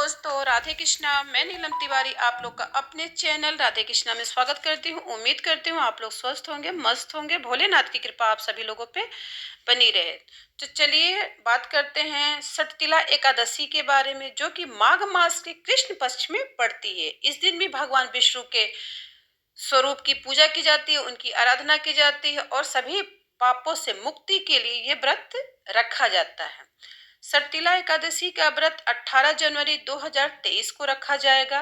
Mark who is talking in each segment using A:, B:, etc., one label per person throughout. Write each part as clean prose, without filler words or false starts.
A: दोस्तों, राधे कृष्णा। मैं नीलम तिवारी आप लोग का अपने चैनल राधे कृष्णा में स्वागत करती हूँ। उम्मीद करती हूँ आप लोग स्वस्थ होंगे, मस्त होंगे। भोलेनाथ की कृपा आप सभी लोगों पे बनी रहे। तो चलिए बात करते हैं सटतिला एकादशी के बारे में, जो कि माघ मास के कृष्ण पक्ष में पड़ती है। इस दिन भी भगवान विष्णु के स्वरूप की पूजा की जाती है, उनकी आराधना की जाती है और सभी पापों से मुक्ति के लिए ये व्रत रखा जाता है। सटतिला एकादशी का व्रत 18 जनवरी 2023 को रखा जाएगा।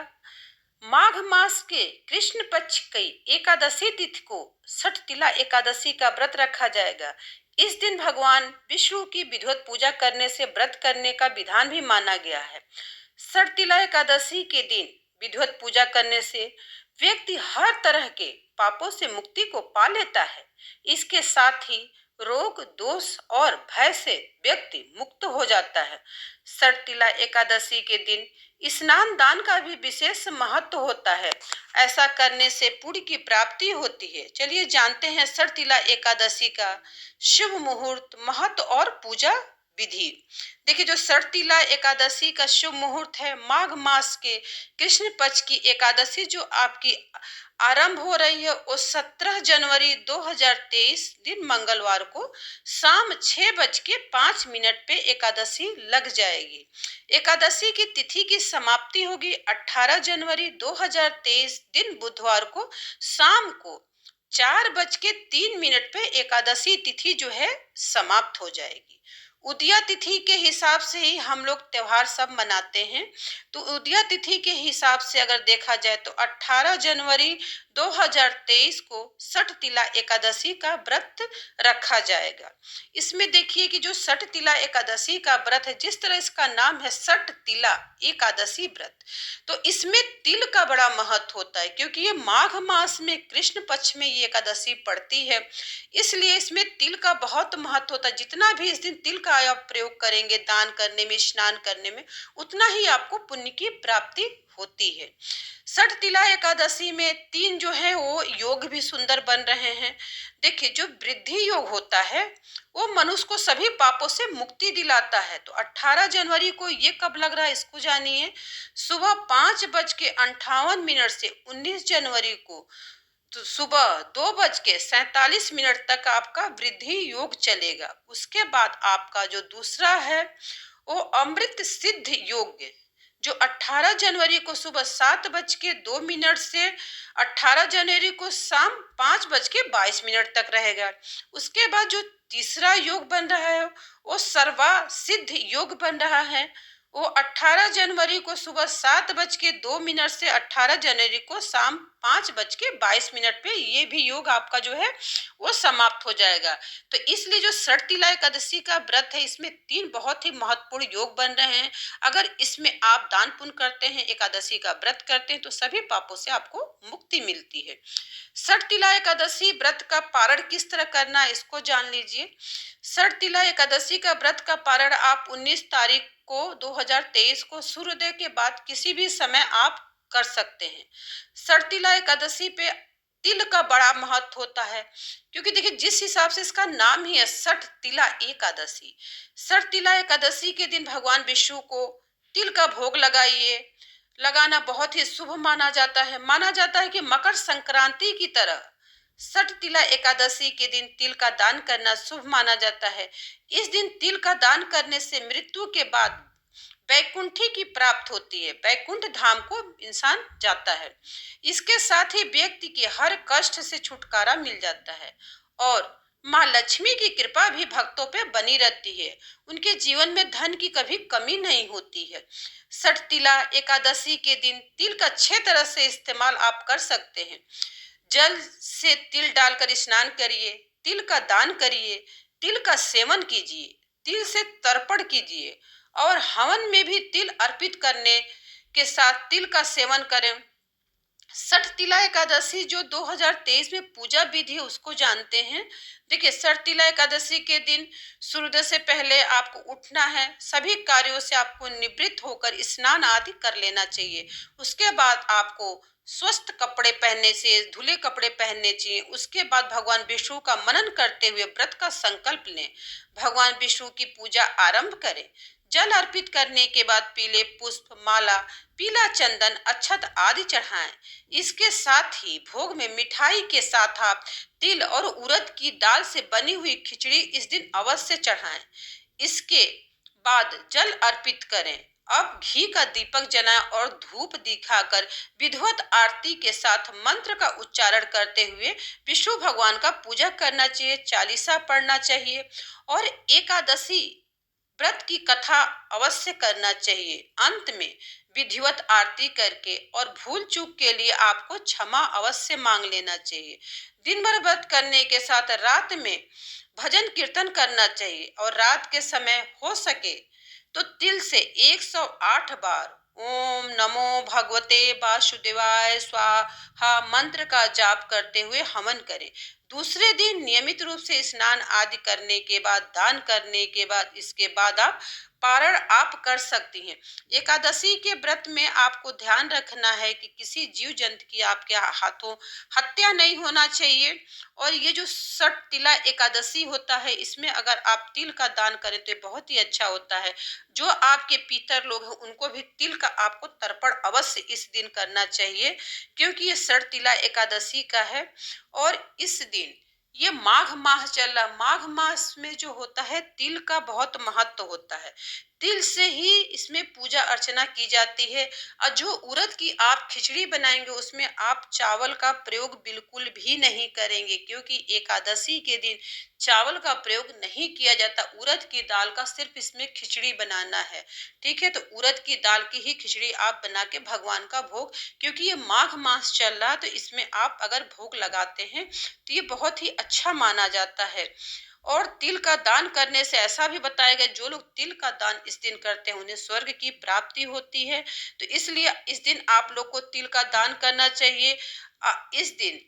A: माघ मास के कृष्ण पक्ष की एकादशी तिथि को सटतिला एकादशी का व्रत रखा जाएगा। इस दिन भगवान विष्णु की विधिवत पूजा करने से व्रत करने का विधान भी माना गया है। सटतिला एकादशी के दिन विधिवत पूजा करने से व्यक्ति हर तरह के पापों से मुक्ति को पा लेता है। इसके साथ ही रोग दोष और भय से व्यक्ति मुक्त हो जाता है। सटतिला एकादशी के दिन स्नान दान का भी विशेष महत्व होता है। ऐसा करने से पुण्य की प्राप्ति होती है। चलिए जानते हैं सटतिला एकादशी का शुभ मुहूर्त, महत्व और पूजा विधि। देखिए, जो सटतिला एकादशी का शुभ मुहूर्त है, माघ मास के कृष्ण पक्ष की एकादशी जो आपकी आरंभ हो रही है, वो 17 जनवरी 2023 दिन मंगलवार को शाम 6:05 पे एकादशी लग जाएगी। एकादशी की तिथि की समाप्ति होगी 18 जनवरी 2023 दिन बुधवार को शाम को 4:03 पे एकादशी तिथि जो है समाप्त हो जाएगी। उदया तिथि के हिसाब से ही हम लोग त्योहार सब मनाते हैं। तो उदया तिथि के हिसाब से अगर देखा जाए तो 18 जनवरी 2023 को सटतिला एकादशी का व्रत रखा जाएगा। इसमें देखिए कि जो सटतिला एकादशी का व्रत है, जिस तरह इसका नाम है सटतिला एकादशी व्रत, तो इसमें तिल का बड़ा महत्व होता है, क्योंकि ये माघ मास में कृष्ण पक्ष में ये एकादशी पड़ती है, इसलिए इसमें तिल का बहुत महत्व होता है। जितना भी इस दिन तिल का आप प्रयोग करेंगे दान करने में, स्नान करने में, उतना ही आपको पुण्य की प्राप्ति होती है। सटतिला एकादशी में 3 जो है वो योग भी सुंदर बन रहे हैं। देखिए, जो वृद्धि योग होता है वो मनुष्य को सभी पापों से मुक्ति दिलाता है। तो 18 जनवरी को ये कब लग रहा है इसको जानिए। सुबह 5:58 से 19 जनवरी को तो सुबह 2:47 तक आपका वृद्धि योग चलेगा। उसके बाद आपका जो दूसरा है वो अमृत सिद्ध योग, जो 18 जनवरी को सुबह 7:02 से 18 जनवरी को शाम 5:22 तक रहेगा। उसके बाद जो तीसरा योग बन रहा है वो सर्वा सिद्ध योग बन रहा है। वो 18 जनवरी को सुबह 7:02 से 18 जनवरी को शाम 5:22 पे ये भी योग आपका जो है वो समाप्त हो जाएगा। तो इसलिए जो सटतिला एकादशी का व्रत है, इसमें 3 बहुत ही महत्वपूर्ण योग बन रहे हैं। अगर इसमें आप दान पुण्य करते हैं, एकादशी का व्रत करते हैं, तो सभी पापों से आपको मुक्ति मिलती है। सटतिला एकादशी व्रत का पारण किस तरह करना है इसको जान लीजिए। सटतिला एकादशी का व्रत का पारण आप 19 तारीख को 2023 को सूर्योदय के बाद किसी भी समय आप कर सकते हैं। सटतिला एकादशी पे तिल का बड़ा महत्व होता है, क्योंकि देखिए जिस हिसाब से इसका नाम ही है सटतिला एकादशी, सटतिला एकादशी के दिन भगवान विष्णु को तिल का भोग लगाइए। लगाना बहुत ही शुभ माना जाता है। माना जाता है कि मकर संक्रांति की तरह सटतिला एकादशी के दिन तिल का दान करना शुभ माना जाता है। इस दिन तिल का दान करने से मृत्यु के बाद वैकुंठी की प्राप्त होती है, वैकुंठ धाम को इंसान जाता है। इसके साथ ही व्यक्ति के हर कष्ट से छुटकारा मिल जाता है और माँ लक्ष्मी की कृपा भी भक्तों पे बनी रहती है। उनके जीवन में धन की कभी कमी नहीं होती है। सटतिला एकादशी के दिन तिल का 6 तरह से इस्तेमाल आप कर सकते हैं। जल से तिल डालकर स्नान करिए, तिल का दान करिए, तिल का सेवन कीजिए, तिल से तर्पण कीजिए और हवन में भी तिल अर्पित करने के साथ तिल का सेवन करें। सटतिला एकादशी जो 2023 में पूजा विधि है उसको जानते हैं। देखिए, सटतिला एकादशी के दिन सूर्योदय से पहले आपको उठना है, सभी कार्यों से आपको निवृत्त होकर स्नान आदि कर लेना चाहिए। उसके बाद आपको स्वस्थ कपड़े पहनने से, धुले कपड़े पहनने चाहिए। उसके बाद भगवान विष्णु का मनन करते हुए व्रत का संकल्प लें, भगवान विष्णु की पूजा आरंभ करें। जल अर्पित करने के बाद पीले पुष्प, माला, पीला चंदन, अक्षत आदि चढ़ाएं। इसके साथ ही भोग में मिठाई के साथ आप तिल और उड़द की दाल से बनी हुई खिचड़ी इस दिन अवश्य चढ़ाएं। इसके बाद जल अर्पित करें। अब घी का दीपक जलाएं और धूप दिखाकर विधिवत आरती के साथ मंत्र का उच्चारण करते हुए विष्णु भगवान का पूजा करना चाहिए, चालीसा पढ़ना चाहिए और एकादशी व्रत की कथा अवश्य करना चाहिए। अंत में विधिवत आरती करके और भूल चूक के लिए आपको क्षमा अवश्य मांग लेना चाहिए। दिन भर व्रत करने के साथ रात में भजन कीर्तन करना चाहिए और रात के समय हो सके तो तिल से 108 बार ओम नमो भगवते वासुदेवाय स्वाहा मंत्र का जाप करते हुए हवन करें। दूसरे दिन नियमित रूप से स्नान आदि करने के बाद, दान करने के बाद, इसके बाद आप पारण आप कर सकती हैं। एकादशी के व्रत में आपको ध्यान रखना है कि किसी जीव जंतु की आपके हाथों हत्या नहीं होना चाहिए। और ये जो सठ तिला एकादशी होता है, इसमें अगर आप तिल का दान करें तो ये बहुत ही अच्छा होता है। जो आपके पितर लोग हैं उनको भी तिल का आपको तर्पण अवश्य इस दिन करना चाहिए, क्योंकि ये सठ तिला एकादशी का है। और इस दिन ये माघ माह चल रहा, माघ मास में जो होता है तिल का बहुत महत्व होता है। तिल से ही इसमें पूजा अर्चना की जाती है। और जो उड़द की आप खिचड़ी बनाएंगे उसमें आप चावल का प्रयोग बिल्कुल भी नहीं करेंगे, क्योंकि एकादशी के दिन चावल का प्रयोग नहीं किया जाता। उड़द की दाल का सिर्फ इसमें खिचड़ी बनाना है। ठीक है, तो उड़द की दाल की ही खिचड़ी आप बना के भगवान का भोग, क्योंकि ये माघ मास चल रहा तो इसमें आप अगर भोग लगाते हैं तो ये बहुत ही अच्छा माना जाता है। और तिल का दान करने से ऐसा भी बताया गया, जो लोग तिल का दान इस दिन करते हैं उन्हें स्वर्ग की प्राप्ति होती है। तो इसलिए इस दिन आप लोग को तिल का दान करना चाहिए। इस दिन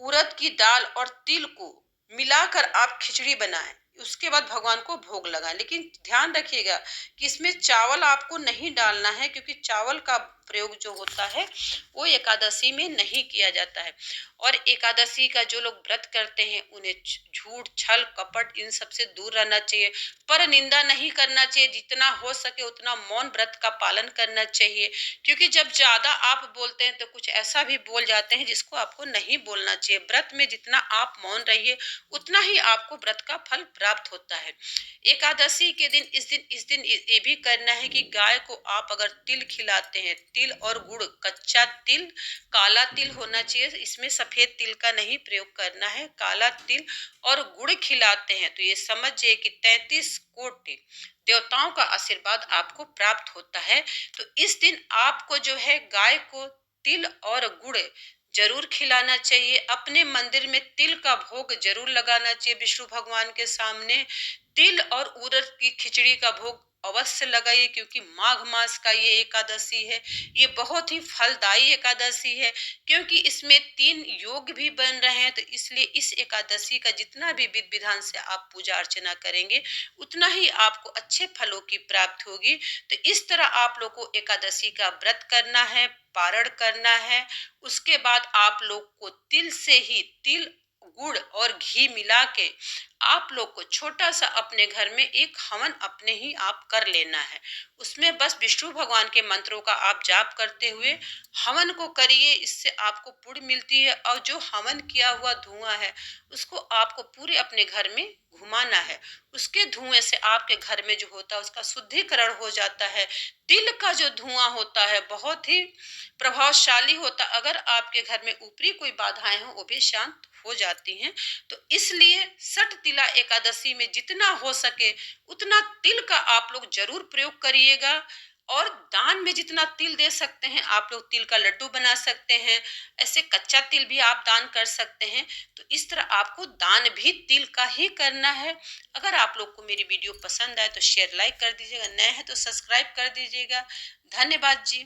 A: उड़द की दाल और तिल को मिलाकर आप खिचड़ी बनाएं, उसके बाद भगवान को भोग लगाएं। लेकिन ध्यान रखिएगा कि इसमें चावल आपको नहीं डालना है, क्योंकि चावल का प्रयोग जो होता है वो एकादशी में नहीं किया जाता है। और एकादशी का जो लोग व्रत करते हैं उन्हें झूठ, छल, कपट इन सब से दूर रहना चाहिए। पर निंदा नहीं करना चाहिए, जितना हो सके उतना मौन व्रत का पालन करना चाहिए, क्योंकि जब ज्यादा आप बोलते हैं तो कुछ ऐसा भी बोल जाते हैं जिसको आपको नहीं बोलना चाहिए। व्रत में जितना आप मौन रहिए उतना ही आपको व्रत का फल प्राप्त होता है। एकादशी के दिन इस दिन ये भी करना है कि गाय को आप अगर तिल खिलाते हैं, तिल और गुड़, कच्चा तिल, काला तिल होना चाहिए, इसमें सफेद तिल का नहीं प्रयोग करना है, काला तिल और गुड़ खिलाते हैं तो ये समझिए कि 33 कोटि देवताओं का आशीर्वाद आपको प्राप्त होता है। तो इस दिन आपको जो है गाय को तिल और गुड़ जरूर खिलाना चाहिए। अपने मंदिर में तिल का भोग जरूर लगाना चाहिए विष्णु भगवान के सामने। तिल और उड़द की खिचड़ी का भोग अवश्य लगाइए, क्योंकि माघ मास का ये एकादशी है। ये बहुत ही फलदायी एकादशी है, क्योंकि इसमें 3 योग भी बन रहे हैं। तो इसलिए इस एकादशी का जितना भी विधि विधान से आप पूजा अर्चना करेंगे उतना ही आपको अच्छे फलों की प्राप्ति होगी। तो इस तरह आप लोग को एकादशी का व्रत करना है, पारण करना है। उसके बाद आप लोग को तिल से ही, तिल, गुड़ और घी मिला के आप लोग को छोटा सा अपने घर में एक हवन अपने ही आप कर लेना है। उसमें बस विष्णु भगवान के मंत्रों का आप जाप करते हुए हवन को करिए, इससे आपको पुण्य मिलती है। और जो हवन किया हुआ धुआं है उसको आपको पूरे अपने घर में घुमाना है। उसके धुएं से आपके घर में जो होता है उसका शुद्धिकरण हो जाता है। तिल का जो धुआं होता है बहुत ही प्रभावशाली होता, अगर आपके घर में ऊपरी कोई बाधाएं हो वो भी शांत हो जाती हैं। तो इसलिए सठ तिला एकादशी में जितना हो सके उतना तिल का आप लोग जरूर प्रयोग करिएगा। और दान में जितना तिल दे सकते हैं आप लोग तिल का लड्डू बना सकते हैं, ऐसे कच्चा तिल भी आप दान कर सकते हैं। तो इस तरह आपको दान भी तिल का ही करना है। अगर आप लोग को मेरी वीडियो पसंद आए तो शेयर लाइक कर दीजिएगा, नए हैं तो सब्सक्राइब कर दीजिएगा। धन्यवाद जी।